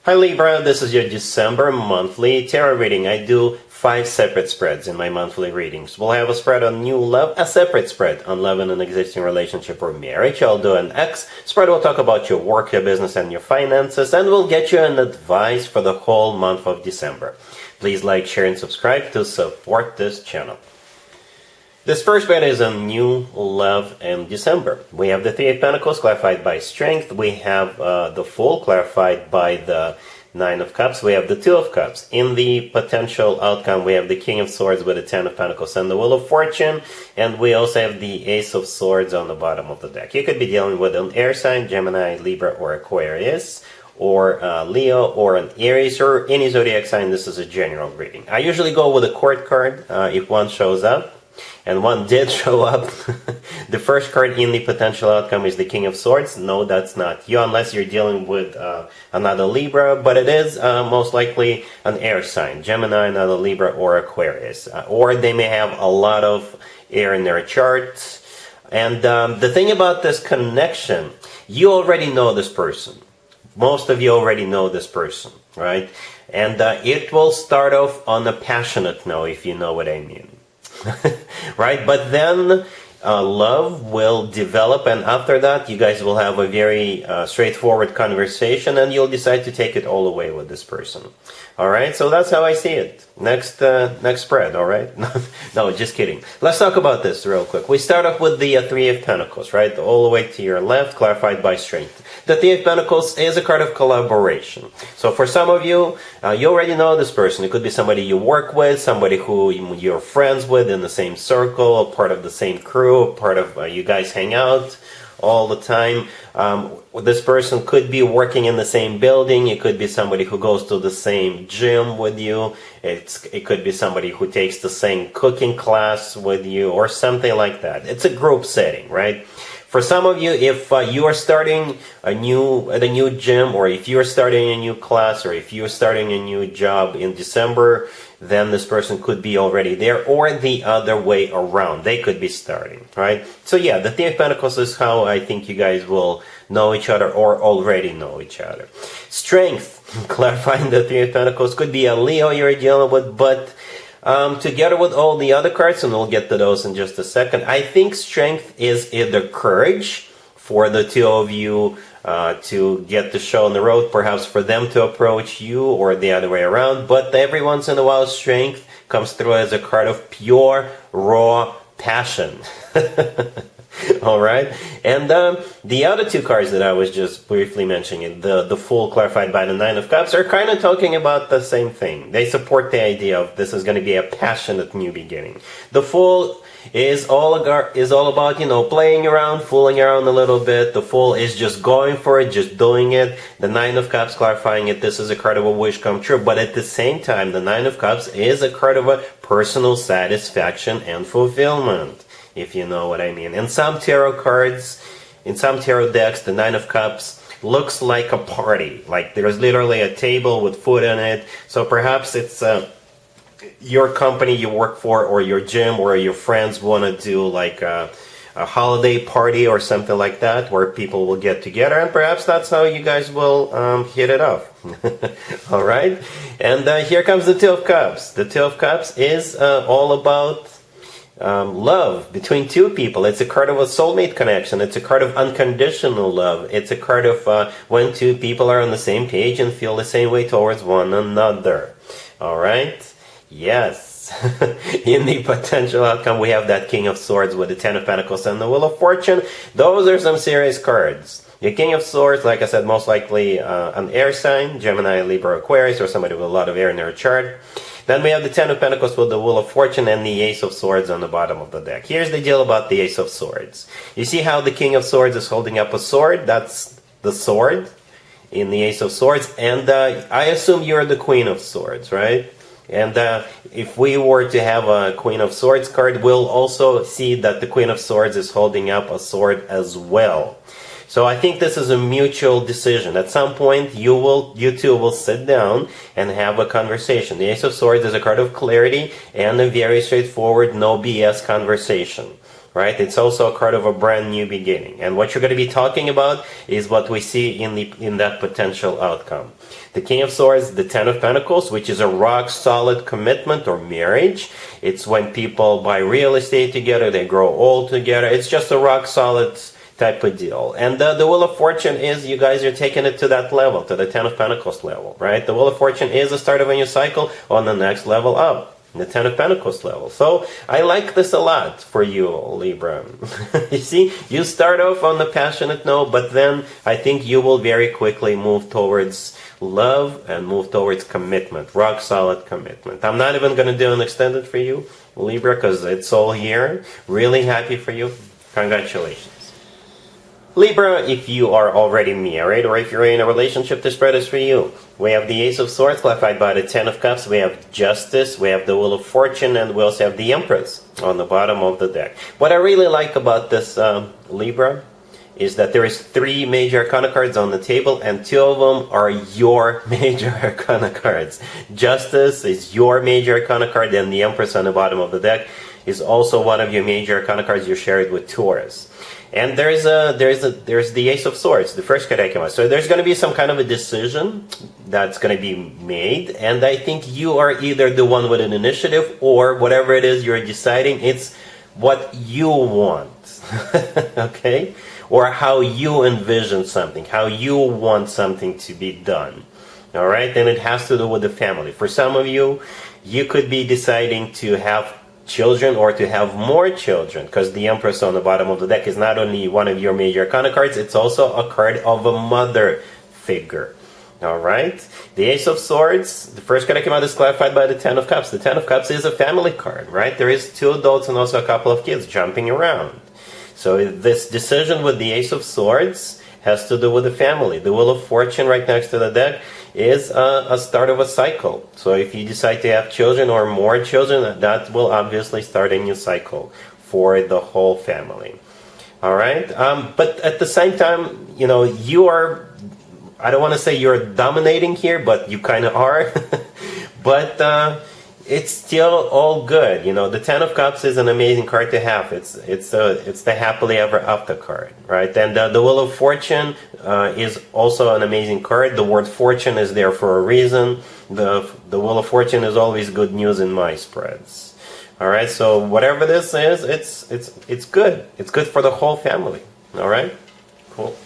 Hi Libra, this is your December monthly tarot reading. I do 5 separate spreads in my monthly readings. We'll have a spread on new love, a separate spread on love in an existing relationship or marriage. I'll do an X spread. We'll talk about your work, your business, and your finances, and we'll get you an advice for the whole month of December. Please like, share, and subscribe to support this channel. This first spread is on new love in December. We have the Three of Pentacles clarified by Strength. We have the Fool clarified by the Nine of Cups. We have the Two of Cups. In the potential outcome, we have the King of Swords with the Ten of Pentacles and the Wheel of Fortune. And we also have the Ace of Swords on the bottom of the deck. You could be dealing with an air sign, Gemini, Libra, or Aquarius, or Leo, or an Aries, or any zodiac sign. This is a general reading. I usually go with a court card if one shows up. And one did show up. The first card in the potential outcome is the King of Swords. No, that's not you, unless you're dealing with another Libra, but it is most likely an air sign, Gemini, another Libra, or Aquarius. Or they may have a lot of air in their charts. And the thing about this connection, you already know this person. Most of you already know this person, right? And it will start off on a passionate note, if you know what I mean. Right, but then love will develop, and after that you guys will have a very straightforward conversation, and you'll decide to take it all away with this person. All right, so that's how I see it. Next spread. All right. No, just kidding. Let's talk about this real quick. We start off with the Three of Pentacles, right, all the way to your left, clarified by Strength. The Three of Pentacles is a card of collaboration. So for some of you, you already know this person. It could be somebody you work with, somebody who you're friends with in the same circle, part of the same crew, part of you guys hang out all the time. This person could be working in the same building. It could be somebody who goes to the same gym with you. It could be somebody who takes the same cooking class with you, or something like that. It's a group setting, right? For some of you, if you are starting at a new gym, or if you are starting a new class, or if you are starting a new job in December, then this person could be already there, or the other way around. They could be starting, right? So yeah, the Three of Pentacles is how I think you guys will know each other, or already know each other. Strength, clarifying the Three of Pentacles, could be a Leo you're dealing with, but together with all the other cards, and we'll get to those in just a second, I think Strength is either courage for the two of you to get the show on the road, perhaps for them to approach you, or the other way around. But every once in a while, Strength comes through as a card of pure, raw passion. All right, and the other two cards that I was just briefly mentioning, the Fool clarified by the Nine of Cups, are kind of talking about the same thing. They support the idea of this is going to be a passionate new beginning. The Fool is all about, you know, playing around, fooling around a little bit. The Fool is just going for it, just doing it. The Nine of Cups clarifying it, this is a card of a wish come true. But at the same time, the Nine of Cups is a card of a personal satisfaction and fulfillment, if you know what I mean. In some tarot cards, in some tarot decks, the Nine of Cups looks like a party. Like there's literally a table with food in it. So perhaps it's your company you work for, or your gym, or your friends want to do like a holiday party or something like that, where people will get together, and perhaps that's how you guys will hit it off. All right, and here comes the Two of Cups. The Two of Cups is all about love between two people. It's a card of a soulmate connection. It's a card of unconditional love. It's a card of when two people are on the same page and feel the same way towards one another. All right. Yes. In the potential outcome, we have that King of Swords with the Ten of Pentacles and the Wheel of Fortune. Those are some serious cards. The King of Swords, like I said, most likely an air sign, Gemini, Libra, Aquarius, or somebody with a lot of air in their chart. Then we have the Ten of Pentacles with the Wheel of Fortune and the Ace of Swords on the bottom of the deck. Here's the deal about the Ace of Swords. You see how the King of Swords is holding up a sword? That's the sword in the Ace of Swords. And I assume you're the Queen of Swords, right? And if we were to have a Queen of Swords card, we'll also see that the Queen of Swords is holding up a sword as well. So I think this is a mutual decision. At some point, you two will sit down and have a conversation. The Ace of Swords is a card of clarity and a very straightforward, no BS conversation. right? It's also a card of a brand new beginning. And what you're going to be talking about is what we see in that potential outcome. The King of Swords, the Ten of Pentacles, which is a rock-solid commitment or marriage. It's when people buy real estate together, they grow old together. It's just a rock-solid type of deal. And the Wheel of Fortune is, you guys are taking it to that level, to the Ten of Pentacles level, right? The Wheel of Fortune is the start of a new cycle on the next level up. The Ten of Pentacles level. So I like this a lot for you, Libra. You see, you start off on the passionate note, but then I think you will very quickly move towards love and move towards commitment, rock solid commitment. I'm not even going to do an extended for you, Libra, because it's all here. Really happy for you. Congratulations. Libra, if you are already married or if you're in a relationship, this spread is for you. We have the Ace of Swords clarified by the Ten of Cups. We have Justice, we have the Wheel of Fortune, and we also have the Empress on the bottom of the deck. What I really like about this Libra is that there is 3 major arcana cards on the table, and 2 of them are your major arcana cards. Justice is your major arcana card, and the Empress on the bottom of the deck is also one of your major arcana cards you shared with Taurus. And there's the Ace of Swords, the first card I came out. So there's going to be some kind of a decision that's going to be made, and I think you are either the one with an initiative or whatever it is you're deciding, it's what you want, okay? Or how you envision something, how you want something to be done, all right? And it has to do with the family. For some of you, you could be deciding to have children or to have more children, because the Empress on the bottom of the deck is not only one of your major arcana cards, it's also a card of a mother figure. All right, the Ace of Swords, the first card that came out is clarified by the Ten of Cups. The Ten of Cups is a family card, right? There is 2 adults and also a couple of kids jumping around. So this decision with the Ace of Swords has to do with the family. The Wheel of Fortune right next to the deck is a start of a cycle. So if you decide to have children or more children, that will obviously start a new cycle for the whole family. All right? But at the same time, you know, you are, I don't want to say you're dominating here, but you kind of are. But it's still all good. You know, the Ten of Cups is an amazing card to have. It's the happily ever after card, right? And the Wheel of Fortune is also an amazing card. The word fortune is there for a reason. The Wheel of Fortune is always good news in my spreads. All right, so whatever this is, it's good. It's good for the whole family. All right, cool.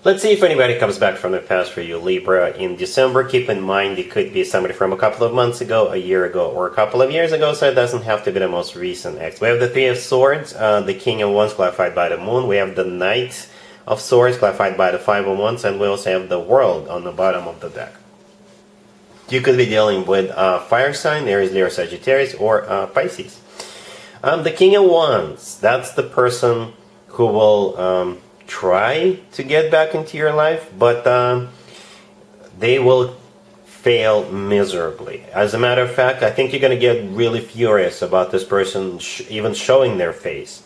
Let's see if anybody comes back from the past for you, Libra, in December. Keep in mind, it could be somebody from a couple of months ago, a year ago, or a couple of years ago, so it doesn't have to be the most recent ex. We have the Three of Swords, the King of Wands clarified by the Moon. We have the Knight of Swords clarified by the Five of Wands, and we also have the World on the bottom of the deck. You could be dealing with fire sign, Aries, Leo, Sagittarius, or Pisces. The King of Wands, that's the person who will try to get back into your life, but they will fail miserably. As a matter of fact, I think you're going to get really furious about this person even showing their face,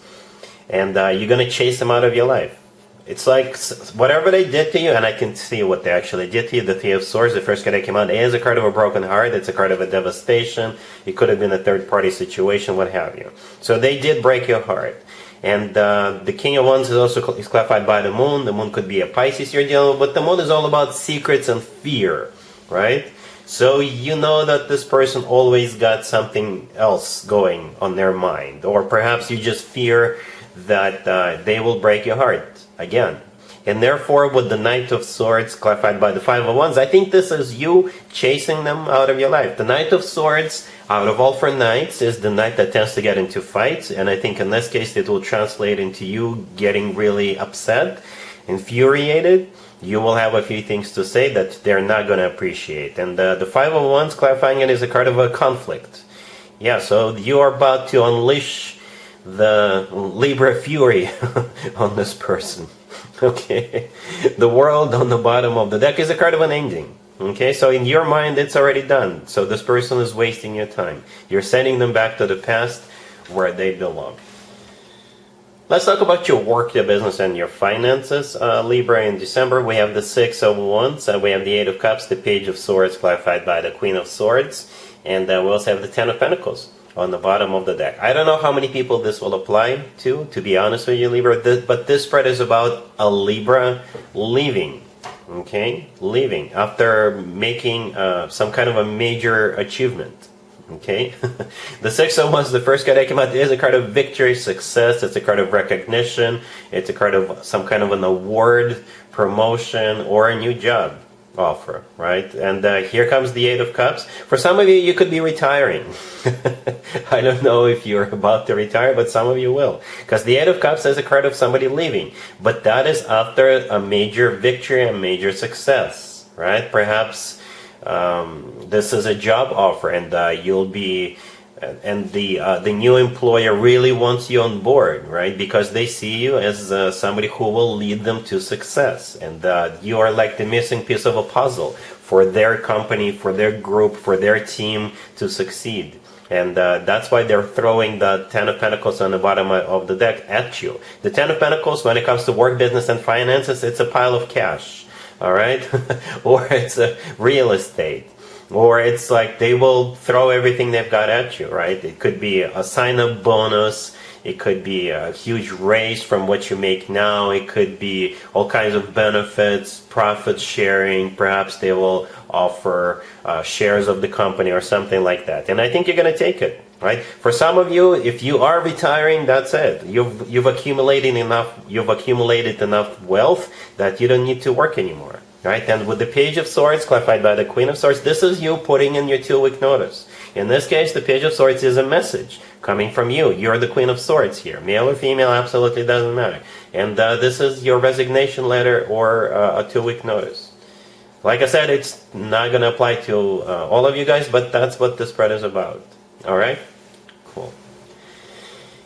and you're going to chase them out of your life. It's like whatever they did to you, and I can see what they actually did to you. The Three of Swords, the first card that came out, is a card of a broken heart. It's a card of a devastation. It could have been a third-party situation, what have you. So they did break your heart. And the King of Wands is also clarified by the Moon. The Moon could be a Pisces you're dealing with, but the Moon is all about secrets and fear, right? So you know that this person always got something else going on their mind, or perhaps you just fear that they will break your heart again. And therefore, with the Knight of Swords clarified by the Five of Wands, I think this is you chasing them out of your life. The Knight of Swords, out of all 4 knights, is the knight that tends to get into fights, and I think in this case it will translate into you getting really upset, infuriated. You will have a few things to say that they're not going to appreciate. And the Five of Wands, clarifying it, is a card of a conflict. Yeah, so you are about to unleash the Libra fury on this person. Okay, the World on the bottom of the deck is a card of an ending. Okay, so in your mind, it's already done. So this person is wasting your time. You're sending them back to the past where they belong. Let's talk about your work, your business, and your finances. Libra, in December, we have the Six of Wands, we have the Eight of Cups, the Page of Swords, clarified by the Queen of Swords, and we also have the Ten of Pentacles. on the bottom of the deck. I don't know how many people this will apply to be honest with you, Libra, but this spread is about a Libra leaving. Okay, leaving after making some kind of a major achievement. Okay, the Six of Wands, the first card that came out, is a card of victory, success. It's a card of recognition. It's a card of some kind of an award, promotion, or a new job offer, right? And here comes the Eight of Cups. For some of you, you could be retiring. I don't know if you're about to retire, but some of you will. Because the Eight of Cups is a card of somebody leaving. But that is after a major victory, a major success, right? Perhaps this is a job offer, and you'll be... And the new employer really wants you on board, right? Because they see you as somebody who will lead them to success. And you are like the missing piece of a puzzle for their company, for their group, for their team to succeed. And that's why they're throwing the Ten of Pentacles on the bottom of the deck at you. The Ten of Pentacles, when it comes to work, business, and finances, it's a pile of cash, all right? Or it's a real estate. Or it's like they will throw everything they've got at you, right? It could be a sign-up bonus. It could be a huge raise from what you make now. It could be all kinds of benefits, profit sharing. Perhaps they will offer shares of the company or something like that. And I think you're going to take it, right? For some of you, if you are retiring, that's it. You've accumulated enough wealth that you don't need to work anymore. Right? And with the Page of Swords, clarified by the Queen of Swords, this is you putting in your 2-week notice. In this case, the Page of Swords is a message coming from you. You're the Queen of Swords here. Male or female, absolutely doesn't matter. And this is your resignation letter or a 2-week notice. Like I said, it's not going to apply to all of you guys, but that's what the spread is about. All right? Cool.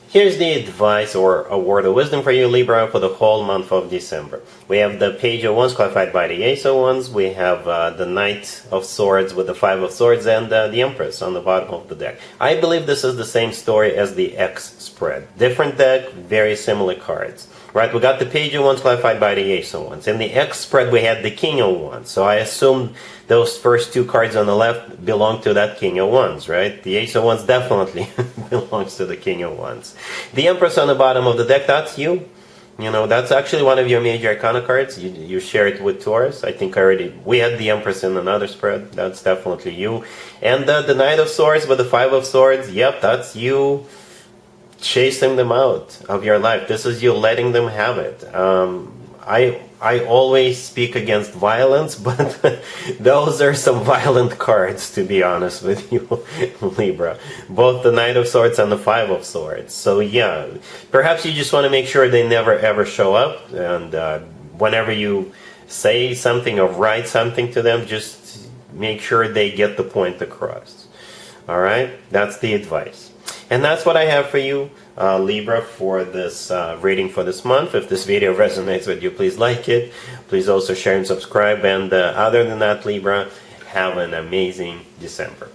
Here's the advice or a word of wisdom for you, Libra, for the whole month of December. We have the Page of Wands clarified by the Ace of Wands. We have the Knight of Swords with the Five of Swords and the Empress on the bottom of the deck. I believe this is the same story as the X spread. Different deck, very similar cards. Right, we got the Page of Wands clarified by the Ace of Wands. In the X spread, we had the King of Wands. So I assume those first two cards on the left belong to that King of Wands, right? The Ace of Wands definitely belongs to the King of Wands. The Empress on the bottom of the deck, that's you. You know, that's actually one of your major Arcana cards. You share it with Taurus. I think we had the Empress in another spread. That's definitely you. And the Knight of Swords with the Five of Swords, yep, that's you. Chasing them out of your life. This is you letting them have it. I always speak against violence, but those are some violent cards, to be honest with you, Libra. Both the Knight of Swords and the Five of Swords. So yeah, perhaps you just want to make sure they never ever show up, and whenever you say something or write something to them, just make sure they get the point across. All right, that's the advice. And that's what I have for you, Libra, for this reading for this month. If this video resonates with you, please like it. Please also share and subscribe. And other than that, Libra, have an amazing December.